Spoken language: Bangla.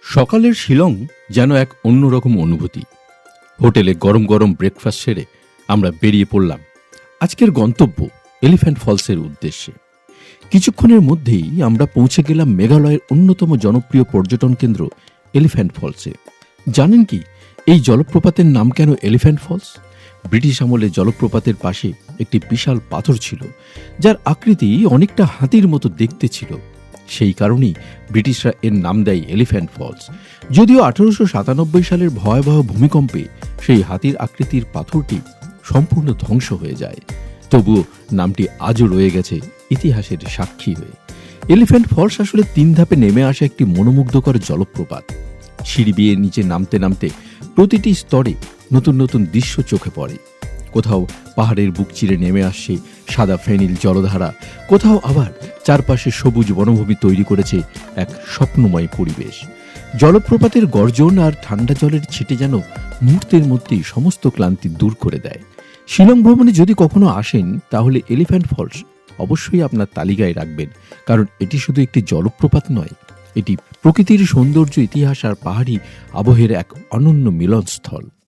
সকালের শিলং যেন এক অন্যরকম অনুভূতি। হোটেলে গরম গরম ব্রেকফাস্ট সেরে আমরা বেরিয়ে পড়লাম আজকের গন্তব্য এলিফ্যান্ট ফলসের উদ্দেশ্যে। কিছুক্ষণের মধ্যেই আমরা পৌঁছে গেলাম মেঘালয়ের অন্যতম জনপ্রিয় পর্যটন কেন্দ্র এলিফ্যান্ট ফলসে। জানেন কি এই জলপ্রপাতের নাম কেন এলিফ্যান্ট ফলস? ব্রিটিশ আমলে জলপ্রপাতের পাশে একটি বিশাল পাথর ছিল, যার আকৃতি অনেকটা হাতির মতো দেখতে ছিল। সেই কারণেই ব্রিটিশরা এর নাম দেয় এলিফ্যান্ট ফলস। যদিও 1897 সালের ভয়াবহ ভূমিকম্পে সেই হাতির আকৃতির পাথরটি সম্পূর্ণ ধ্বংস হয়ে যায়, তবুও নামটি আজও রয়ে গেছে ইতিহাসের সাক্ষী হয়ে। এলিফ্যান্ট ফলস আসলে 3 ধাপে নেমে আসা একটি মনোমুগ্ধকর জলপ্রপাত। সিঁড়ি বেয়ে নিচে নামতে নামতে প্রতিটি স্তরে নতুন নতুন দৃশ্য চোখে পড়ে। কোথাও পাহাড়ের বুক চিরে নেমে আসছে সাদা ফেনিল জলধারা, কোথাও আবার চারপাশে সবুজ বনভূমি তৈরি করেছে এক স্বপ্নময় পরিবেশ। জলপ্রপাতের গর্জন আর ঠান্ডা জলের ছিটে যেন মুহূর্তের মধ্যেই সমস্ত ক্লান্তি দূর করে দেয়। শিলং ভ্রমণে যদি কখনো আসেন, তাহলে এলিফ্যান্ট ফলস অবশ্যই আপনার তালিকায় রাখবেন, কারণ এটি শুধু একটি জলপ্রপাত নয়, এটি প্রকৃতির সৌন্দর্য, ইতিহাস আর পাহাড়ি আবহের এক অনন্য মিলনস্থল।